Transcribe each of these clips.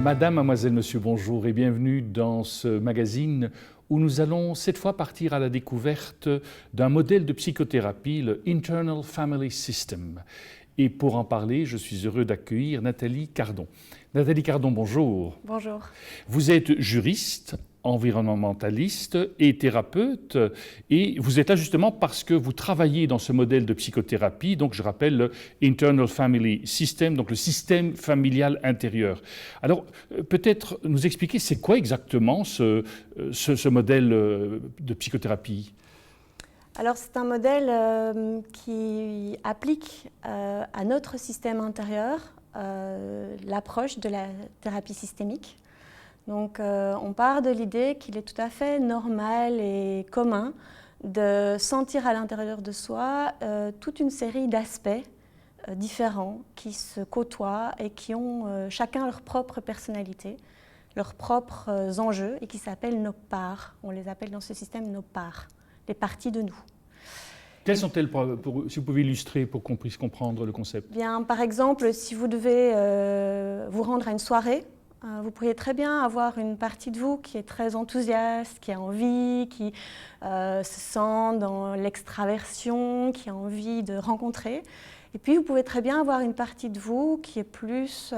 Madame, mademoiselle, monsieur, bonjour et bienvenue dans ce magazine où nous allons cette fois partir à la découverte d'un modèle de psychothérapie, le Internal Family System. Et pour en parler, je suis heureux d'accueillir Nathalie Cardon. Nathalie Cardon, bonjour. Bonjour. Vous êtes juriste, environnementaliste et thérapeute, et vous êtes là justement parce que vous travaillez dans ce modèle de psychothérapie, donc je rappelle le Internal Family System, donc le système familial intérieur. Alors peut-être nous expliquer c'est quoi exactement ce modèle de psychothérapie? Alors c'est un modèle qui applique à notre système intérieur l'approche de la thérapie systémique. Donc on part de l'idée qu'il est tout à fait normal et commun de sentir à l'intérieur de soi toute une série d'aspects différents qui se côtoient et qui ont chacun leur propre personnalité, leurs propres enjeux et qui s'appellent nos parts. On les appelle dans ce système nos parts, les parties de nous. Quelles sont-elles, si vous pouvez illustrer pour qu'on puisse comprendre le concept? Bien, par exemple, si vous devez vous rendre à une soirée, vous pourriez très bien avoir une partie de vous qui est très enthousiaste, qui a envie, qui se sent dans l'extraversion, qui a envie de rencontrer. Et puis vous pouvez très bien avoir une partie de vous qui est plus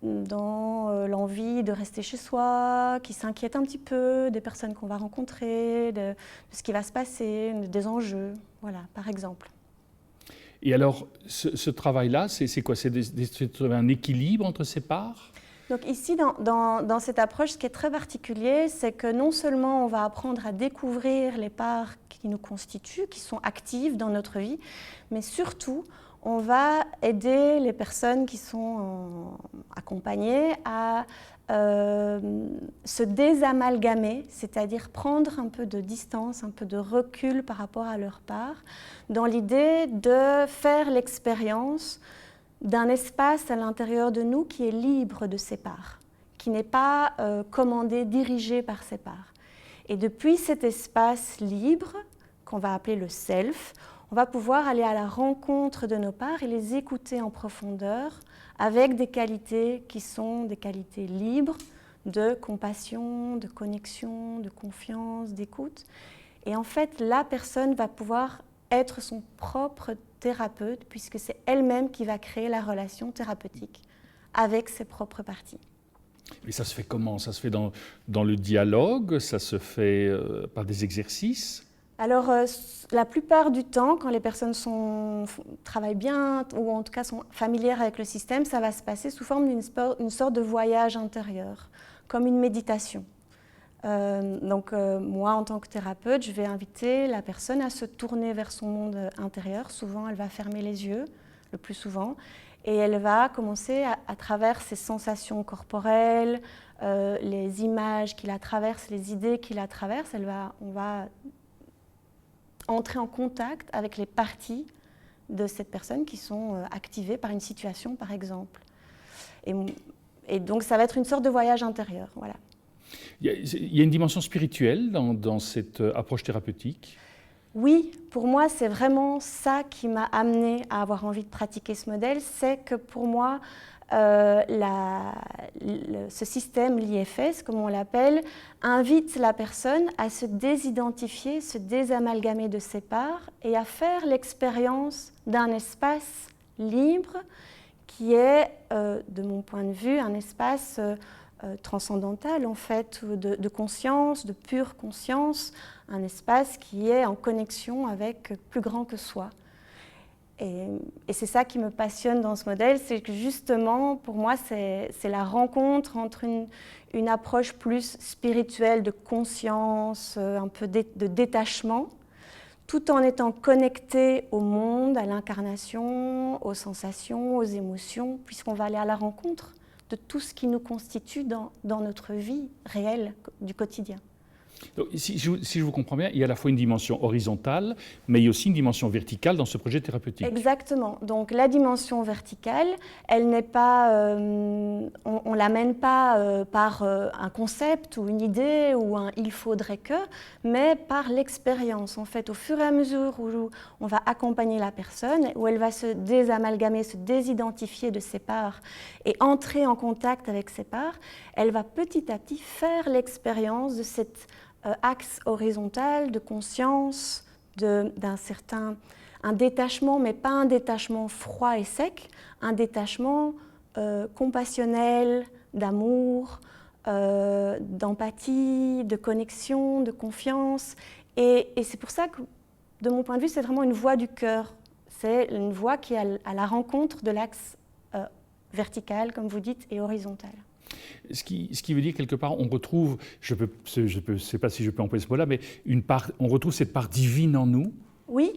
dans l'envie de rester chez soi, qui s'inquiète un petit peu des personnes qu'on va rencontrer, de ce qui va se passer, des enjeux, voilà, par exemple. Et alors, ce travail-là, c'est quoi? C'est de trouver un équilibre entre ces parts? Donc ici, dans cette approche, ce qui est très particulier, c'est que non seulement on va apprendre à découvrir les parts qui nous constituent, qui sont actives dans notre vie, mais surtout, on va aider les personnes qui sont accompagnées à se désamalgamer, c'est-à-dire prendre un peu de distance, un peu de recul par rapport à leur part, dans l'idée de faire l'expérience d'un espace à l'intérieur de nous qui est libre de ses parts, qui n'est pas commandé, dirigé par ses parts. Et depuis cet espace libre, qu'on va appeler le self, on va pouvoir aller à la rencontre de nos parts et les écouter en profondeur avec des qualités qui sont des qualités libres de compassion, de connexion, de confiance, d'écoute. Et en fait, la personne va pouvoir être son propre thérapeute puisque c'est elle-même qui va créer la relation thérapeutique avec ses propres parties. Et ça se fait comment? Ça se fait dans le dialogue? Ça se fait par des exercices? Alors, la plupart du temps, quand les personnes travaillent bien ou en tout cas sont familières avec le système, ça va se passer sous forme d'une sorte de voyage intérieur, comme une méditation. Moi, en tant que thérapeute, je vais inviter la personne à se tourner vers son monde intérieur. Souvent, elle va fermer les yeux, le plus souvent, et elle va commencer à travers ses sensations corporelles, les images qui la traversent, les idées qui la traversent, on va entrer en contact avec les parties de cette personne qui sont activées par une situation, par exemple. Et donc, ça va être une sorte de voyage intérieur, voilà. Il y a une dimension spirituelle dans cette approche thérapeutique? Oui, pour moi, c'est vraiment ça qui m'a amenée à avoir envie de pratiquer ce modèle. C'est que pour moi, ce système, l'IFS, comme on l'appelle, invite la personne à se désidentifier, se désamalgamer de ses parts et à faire l'expérience d'un espace libre qui est, de mon point de vue, un espace transcendantal en fait, de conscience, de pure conscience, un espace qui est en connexion avec plus grand que soi. Et c'est ça qui me passionne dans ce modèle, c'est que justement, pour moi, c'est la rencontre entre une approche plus spirituelle de conscience, un peu de détachement, tout en étant connecté au monde, à l'incarnation, aux sensations, aux émotions, puisqu'on va aller à la rencontre de tout ce qui nous constitue dans notre vie réelle du quotidien. Donc, si je vous comprends bien, il y a à la fois une dimension horizontale, mais il y a aussi une dimension verticale dans ce projet thérapeutique. Exactement. Donc la dimension verticale, elle n'est pas, on l'amène pas par un concept ou une idée ou un il faudrait que, mais par l'expérience. En fait, au fur et à mesure où on va accompagner la personne, où elle va se désamalgamer, se désidentifier de ses parts et entrer en contact avec ses parts, elle va petit à petit faire l'expérience de cet axe horizontal de conscience, d'un certain un détachement, mais pas un détachement froid et sec, un détachement compassionnel, d'amour, d'empathie, de connexion, de confiance. Et c'est pour ça que, de mon point de vue, c'est vraiment une voie du cœur. C'est une voie qui est à la rencontre de l'axe vertical, comme vous dites, et horizontal. Ce qui veut dire quelque part, on retrouve, je ne sais pas si je peux employer ce mot-là, mais on retrouve cette part divine en nous. Oui.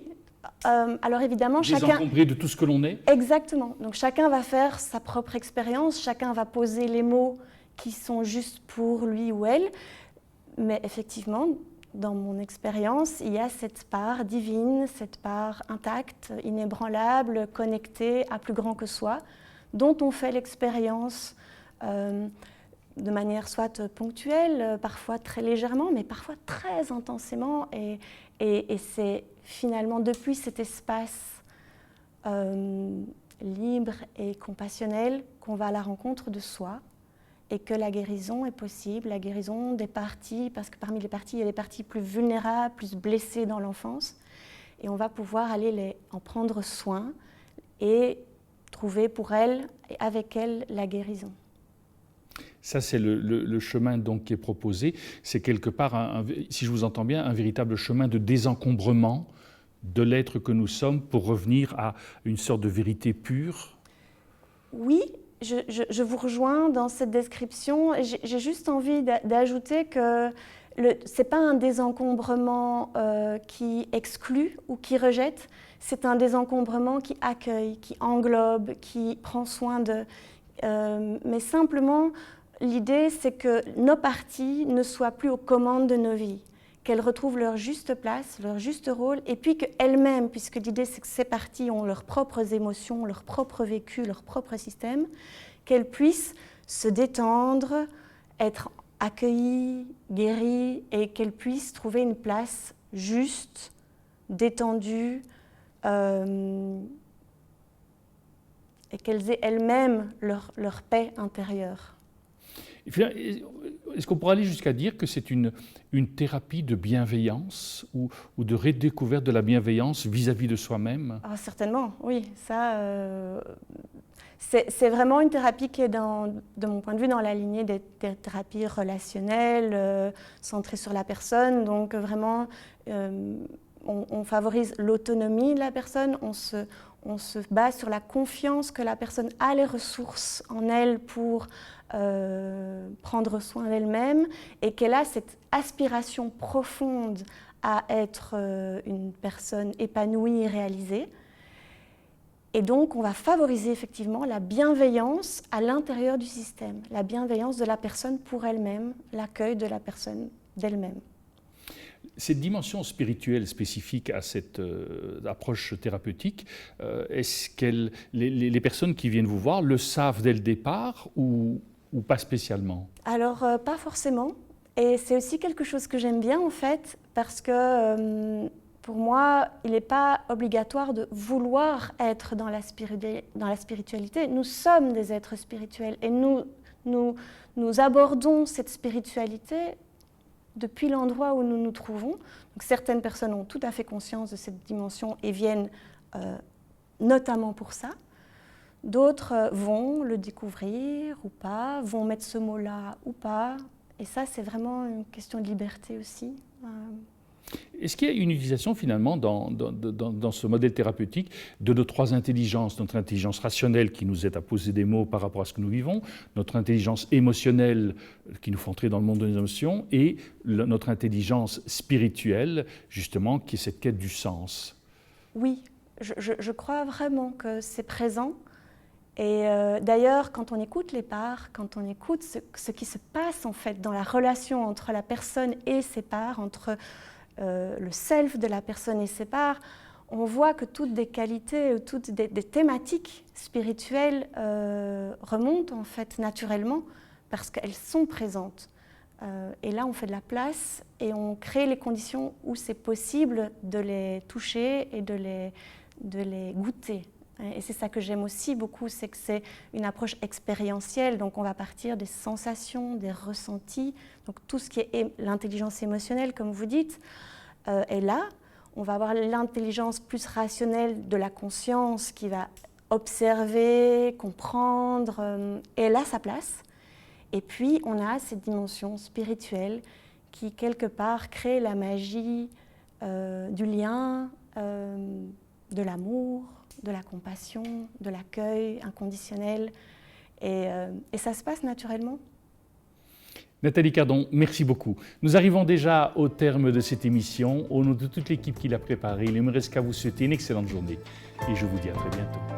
Alors évidemment, chacun... Désencombré de tout ce que l'on est. Exactement. Donc chacun va faire sa propre expérience, chacun va poser les mots qui sont justes pour lui ou elle. Mais effectivement, dans mon expérience, il y a cette part divine, cette part intacte, inébranlable, connectée à plus grand que soi, dont on fait l'expérience de manière soit ponctuelle, parfois très légèrement, mais parfois très intensément. Et c'est finalement depuis cet espace libre et compassionnel qu'on va à la rencontre de soi et que la guérison est possible, la guérison des parties, parce que parmi les parties, il y a des parties plus vulnérables, plus blessées dans l'enfance, et on va pouvoir aller en prendre soin et trouver pour elles et avec elles la guérison. Ça, c'est le chemin donc qui est proposé. C'est quelque part, si je vous entends bien, un véritable chemin de désencombrement de l'être que nous sommes pour revenir à une sorte de vérité pure. Oui, je vous rejoins dans cette description. J'ai juste envie d'ajouter que ce n'est pas un désencombrement qui exclut ou qui rejette, c'est un désencombrement qui accueille, qui englobe, qui prend soin de... mais simplement, l'idée, c'est que nos parties ne soient plus aux commandes de nos vies, qu'elles retrouvent leur juste place, leur juste rôle, et puis qu'elles-mêmes, puisque l'idée, c'est que ces parties ont leurs propres émotions, leur propre vécu, leur propre système, qu'elles puissent se détendre, être accueillies, guéries, et qu'elles puissent trouver une place juste, détendue, et qu'elles aient elles-mêmes leur paix intérieure. Est-ce qu'on pourrait aller jusqu'à dire que c'est une thérapie de bienveillance ou de redécouverte de la bienveillance vis-à-vis de soi-même? Certainement, oui. Ça, c'est vraiment une thérapie qui est, de mon point de vue, dans la lignée des thérapies relationnelles, centrées sur la personne. Donc vraiment, on favorise l'autonomie de la personne, on se base sur la confiance que la personne a les ressources en elle pour prendre soin d'elle-même et qu'elle a cette aspiration profonde à être une personne épanouie et réalisée. Et donc, on va favoriser effectivement la bienveillance à l'intérieur du système, la bienveillance de la personne pour elle-même, l'accueil de la personne d'elle-même. Cette dimension spirituelle spécifique à cette approche thérapeutique, est-ce que les personnes qui viennent vous voir le savent dès le départ ou pas spécialement? Alors, pas forcément. Et c'est aussi quelque chose que j'aime bien, en fait, parce que pour moi, il n'est pas obligatoire de vouloir être dans la spiritualité. Nous sommes des êtres spirituels et nous abordons cette spiritualité depuis l'endroit où nous nous trouvons. Donc, certaines personnes ont tout à fait conscience de cette dimension et viennent notamment pour ça. D'autres vont le découvrir ou pas, vont mettre ce mot-là ou pas. Et ça, c'est vraiment une question de liberté aussi. Est-ce qu'il y a une utilisation finalement dans ce modèle thérapeutique de nos trois intelligences, notre intelligence rationnelle qui nous aide à poser des mots par rapport à ce que nous vivons, notre intelligence émotionnelle qui nous fait entrer dans le monde des émotions et notre intelligence spirituelle justement qui est cette quête du sens? Oui, je crois vraiment que c'est présent Et d'ailleurs, quand on écoute les parts, quand on écoute ce qui se passe en fait dans la relation entre la personne et ses parts, entre le self de la personne et ses parts, on voit que toutes des qualités, toutes des thématiques spirituelles remontent en fait naturellement parce qu'elles sont présentes. Et là, on fait de la place et on crée les conditions où c'est possible de les toucher et de les goûter. Et c'est ça que j'aime aussi beaucoup, c'est que c'est une approche expérientielle. Donc on va partir des sensations, des ressentis, donc tout ce qui est l'intelligence émotionnelle, comme vous dites, est là. On va avoir l'intelligence plus rationnelle de la conscience qui va observer, comprendre, et elle a sa place. Et puis, on a cette dimension spirituelle qui, quelque part, crée la magie du lien, de l'amour, de la compassion, de l'accueil inconditionnel. Et ça se passe naturellement. Nathalie Cardon, merci beaucoup. Nous arrivons déjà au terme de cette émission. Au nom de toute l'équipe qui l'a préparée, il ne me reste qu'à vous souhaiter une excellente journée et je vous dis à très bientôt.